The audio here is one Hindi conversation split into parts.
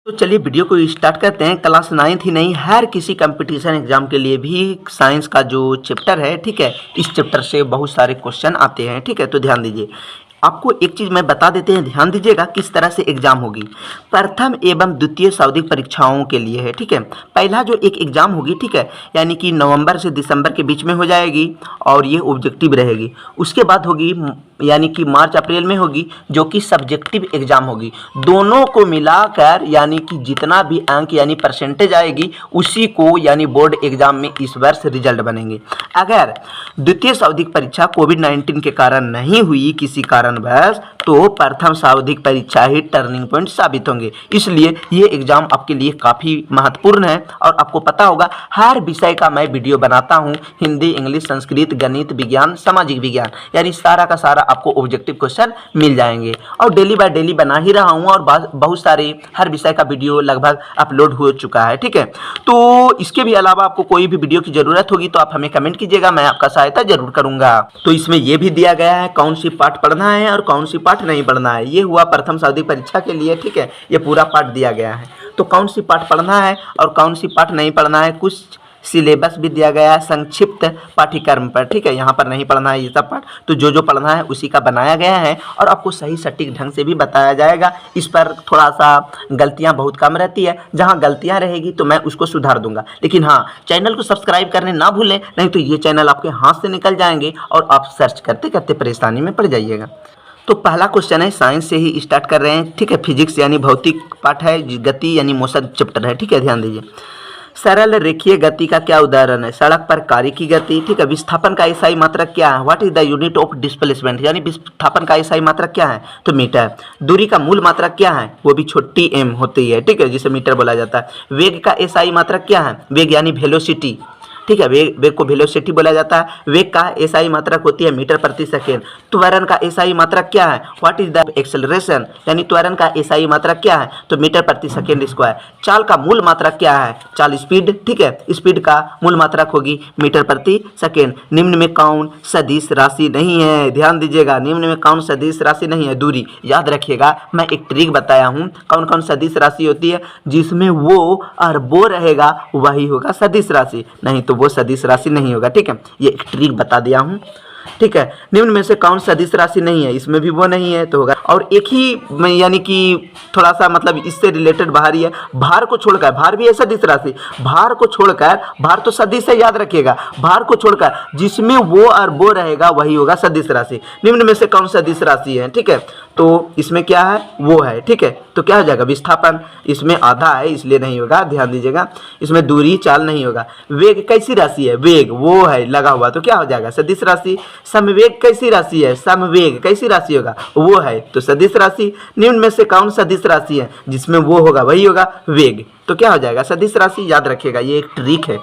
तो चलिए वीडियो को स्टार्ट करते हैं। क्लास 9th ही नहीं, हर किसी कंपटीशन एग्जाम के लिए भी साइंस का जो चैप्टर है, ठीक है, इस चैप्टर से बहुत सारे क्वेश्चन आते हैं, ठीक है। तो ध्यान दीजिए, आपको एक चीज़ मैं बता देते हैं, ध्यान दीजिएगा किस तरह से एग्जाम होगी। प्रथम एवं द्वितीय सांविधिक परीक्षाओं के लिए है, ठीक है। पहला जो एक एग्जाम होगी, ठीक है, यानी कि नवंबर से दिसंबर के बीच में हो जाएगी और ये ऑब्जेक्टिव रहेगी। उसके बाद होगी यानी कि मार्च अप्रैल में होगी, जो कि सब्जेक्टिव एग्जाम होगी। दोनों को मिलाकर यानी कि जितना भी अंक यानी परसेंटेज आएगी उसी को यानी बोर्ड एग्जाम में इस वर्ष रिजल्ट बनेंगे। अगर द्वितीय सांविधिक परीक्षा कोविड-19 के कारण नहीं हुई किसी कारणवश, तो प्रथम सांविधिक परीक्षा ही टर्निंग पॉइंट साबित होंगे। इसलिए ये एग्जाम आपके लिए काफ़ी महत्वपूर्ण है। और आपको पता होगा हर विषय का मैं वीडियो बनाता हूँ, हिंदी, इंग्लिश, संस्कृत, गणित, विज्ञान, सामाजिक विज्ञान, यानी सारा का सारा आपको ऑब्जेक्टिव क्वेश्चन मिल जाएंगे। और डेली बाय डेली बना ही रहा हूँ और बहुत सारे हर विषय का वीडियो लगभग अपलोड हो चुका है, ठीक है। तो इसके भी अलावा आपको कोई भी वीडियो की ज़रूरत होगी तो आप हमें कमेंट कीजिएगा, मैं आपका सहायता जरूर करूँगा। तो इसमें यह भी दिया गया है कौन सी पाठ पढ़ना है और कौन सी पाठ नहीं पढ़ना है। ये हुआ प्रथम सांविधिक परीक्षा के लिए, ठीक है, ये पूरा पाठ दिया गया है। तो कौन सी पाठ पढ़ना है और कौन सी पाठ नहीं पढ़ना है, कुछ सिलेबस भी दिया गया है संक्षिप्त पाठ्यक्रम पर, ठीक है। यहाँ पर नहीं पढ़ना है ये सब पाठ, तो जो पढ़ना है उसी का बनाया गया है और आपको सही सटीक ढंग से भी बताया जाएगा। इस पर थोड़ा सा गलतियाँ बहुत कम रहती है, जहाँ गलतियाँ रहेगी तो मैं उसको सुधार दूंगा। लेकिन हाँ, चैनल को सब्सक्राइब करने ना भूलें, नहीं तो ये चैनल आपके हाथ से निकल जाएंगे और आप सर्च करते करते परेशानी में पड़ जाइएगा। तो पहला क्वेश्चन है, साइंस से ही स्टार्ट कर रहे हैं, ठीक है। फिजिक्स यानी भौतिक पाठ है, गति यानी मोशन चैप्टर है, ठीक है। ध्यान दीजिए, सरल रेखीय गति का क्या उदाहरण है? सड़क पर कार्य की गति, ठीक है। विस्थापन का एसआई मात्रक क्या है? What is the unit of displacement, यानी विस्थापन का एसआई मात्रक क्या है? तो मीटर। दूरी का मूल मात्रक क्या है? वो भी छोटी एम होती है, ठीक है, जिसे मीटर बोला जाता है। वेग का एसआई मात्रक क्या है? वेग यानी वेलोसिटी, ठीक है, वेग को वेलोसिटी बोला जाता है। वेग का एसआई मात्रक होती है मीटर प्रति सेकेंड। त्वरण का एसआई मात्रक क्या है? व्हाट इज द एक्सेलरेशन, यानी त्वरण का एसआई मात्रक क्या है? तो मीटर प्रति सेकेंड स्क्वायर। चाल का मूल मात्रक क्या है? चाल स्पीड, ठीक है, स्पीड का मूल मात्रक होगी मीटर प्रति सेकेंड। निम्न में कौन सदिश राशि नहीं है? ध्यान दीजिएगा, निम्न में कौन सदिश राशि नहीं है? दूरी। याद रखिएगा, मैं एक ट्रिक बताया हूँ कौन कौन सदिश राशि होती है, जिसमें वो और वो रहेगा वही होगा सदिश राशि, नहीं तो वो सदिश राशि नहीं होगा, ठीक है। ये एक ट्रिक बता दिया हूं, ठीक है। निम्न में से कौन सदिश राशि नहीं है? इसमें भी वो नहीं है तो होगा। और एक ही यानी कि थोड़ा सा मतलब इससे रिलेटेड बाहर ही है, भार को छोड़कर, भार भी है सदिश राशि, भार को छोड़कर, भार तो सदिश है, याद रखिएगा, भार को छोड़कर जिसमें वो और वो रहेगा वही होगा सदिश राशि। निम्न में से कौन सदिश राशि है, ठीक है। तो इसमें क्या है? वो है, ठीक है। तो क्या हो जाएगा? विस्थापन। इसमें आधा है इसलिए नहीं होगा, ध्यान दीजिएगा। इसमें दूरी, चाल नहीं होगा। वेग कैसी राशि है? वेग वो है लगा हुआ, तो क्या हो जाएगा? सदिश राशि। समवेग कैसी राशि है? समवेग कैसी राशि होगा? वो है, तो सदिश राशि। निम्न में से कौन सदिश राशि है? जिसमें वो होगा वही होगा वेग, तो क्या हो जाएगा? सदिश राशि। याद रखिएगा, ये एक ट्रिक है।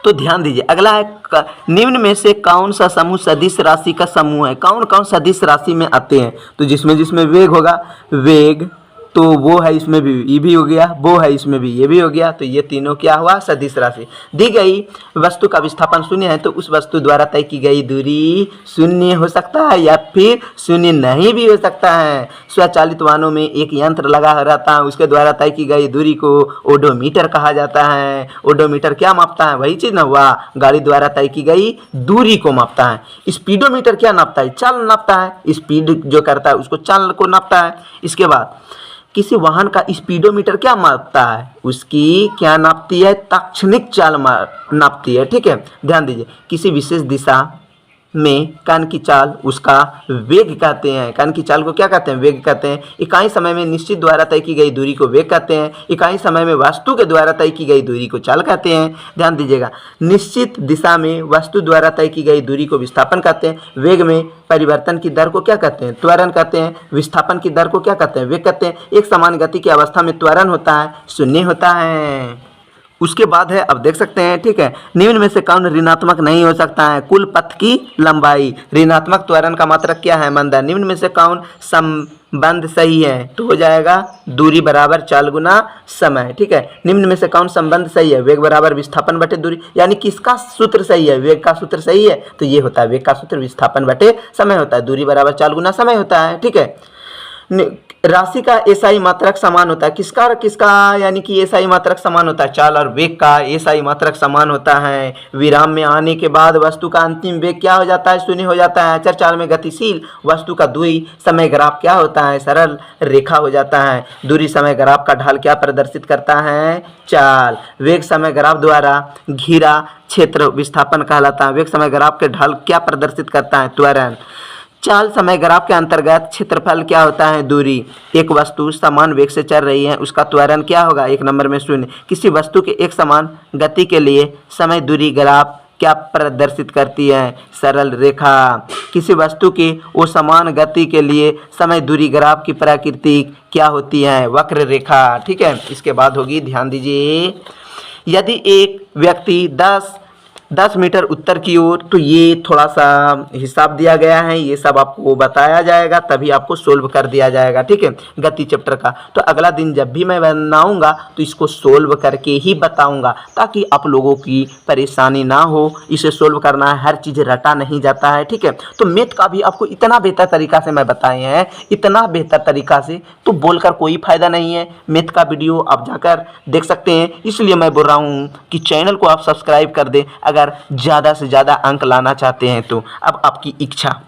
तो ध्यान दीजिए, अगला है निम्न में से कौन सा समूह सदिश राशि का समूह है? कौन कौन सदिश राशि में आते हैं? तो जिसमें जिसमें वेग होगा, वेग तो वो है, इसमें भी ये भी हो गया, वो है इसमें भी ये भी हो गया, तो ये तीनों क्या हुआ? सदिश राशि। दी गई वस्तु का विस्थापन शून्य है तो उस वस्तु द्वारा तय की गई दूरी शून्य हो सकता है या फिर शून्य नहीं भी हो सकता है। स्वचालित वाहनों में एक यंत्र लगा रहता है, उसके द्वारा तय की गई दूरी को ओडोमीटर कहा जाता है। ओडोमीटर क्या मापता है? वही चीज ना हुआ, गाड़ी द्वारा तय की गई दूरी को मापता है। स्पीडोमीटर क्या नापता है? चाल नापता है, स्पीड जो करता है उसको चाल को नापता है। इसके बाद किसी वाहन का स्पीडोमीटर क्या मापता है? उसकी क्या नापती है? ताक्षणिक चाल नापती है, ठीक है। ध्यान दीजिए, किसी विशेष दिशा में कण की चाल उसका वेग कहते हैं। कण की चाल को क्या कहते हैं? वेग कहते हैं। इकाई समय में निश्चित द्वारा तय की गई दूरी को वेग कहते हैं। इकाई समय में वस्तु के द्वारा तय की गई दूरी को चाल कहते हैं। ध्यान दीजिएगा, निश्चित दिशा में वस्तु द्वारा तय की गई दूरी को विस्थापन कहते हैं। वेग में परिवर्तन की दर को क्या कहते हैं? त्वरण कहते हैं। विस्थापन की दर को क्या कहते हैं? वेग कहते हैं। एक समान गति की अवस्था में त्वरण होता है, शून्य होता है। उसके बाद है, अब देख सकते हैं, ठीक है, निम्न में से कौन ऋणात्मक नहीं हो सकता है? कुल पथ की लंबाई। ऋणात्मक त्वरण का मात्रक क्या है? मंदा। निम्न में से कौन संबंध सही है? तो हो जाएगा दूरी बराबर चाल गुना समय, ठीक है। निम्न में से कौन संबंध सही है? वेग बराबर विस्थापन बटे दूरी, यानी किसका सूत्र सही है? वेग का सूत्र सही है, तो ये होता है वेग का सूत्र विस्थापन बटे समय होता है, दूरी बराबर चाल गुना समय होता है, ठीक है। राशि का एसआई मात्रक समान होता है, किसका किसका यानी कि एसआई मात्रक समान होता है, चाल और वेग का एसआई मात्रक समान होता है। विराम में आने के बाद वस्तु का अंतिम वेग क्या हो जाता है, शून्य हो जाता है। अचर चाल में गतिशील वस्तु का दूरी समय ग्राफ क्या होता है, सरल रेखा हो जाता है। दूरी समय ग्राफ का ढाल क्या प्रदर्शित करता है, चाल। वेग समय ग्राफ द्वारा घिरा क्षेत्र विस्थापन कहलाता है। वेग समय ग्राफ के ढाल क्या प्रदर्शित करता है, त्वरण। चाल समय ग्राफ के अंतर्गत क्षेत्रफल क्या होता है, दूरी। एक वस्तु समान वेग से चल रही है, उसका त्वरण क्या होगा, 1 नंबर में 0। किसी वस्तु के एक समान गति के लिए समय दूरी ग्राफ क्या प्रदर्शित करती है, सरल रेखा। किसी वस्तु की वो समान गति के लिए समय दूरी ग्राफ की प्रकृति क्या होती है, वक्र रेखा। ठीक है, इसके बाद होगी, ध्यान दीजिए, यदि एक व्यक्ति 10 मीटर उत्तर की ओर, तो ये थोड़ा सा हिसाब दिया गया है, ये सब आपको बताया जाएगा, तभी आपको सोल्व कर दिया जाएगा। ठीक है, गति चैप्टर का। तो अगला दिन जब भी मैं बनाऊंगा तो इसको सोल्व करके ही बताऊंगा, ताकि आप लोगों की परेशानी ना हो। इसे सोल्व करना है, हर चीज़ रटा नहीं जाता है। ठीक है, तो मैथ का भी आपको इतना बेहतर तरीका से मैं बताए हैं, इतना बेहतर तरीका से, तो बोलकर कोई फ़ायदा नहीं है। मैथ का वीडियो आप जाकर देख सकते हैं, इसलिए मैं बोल रहा हूँ कि चैनल को आप सब्सक्राइब कर दें, अगर ज़्यादा से ज़्यादा अंक लाना चाहते हैं तो। अब आपकी इच्छा।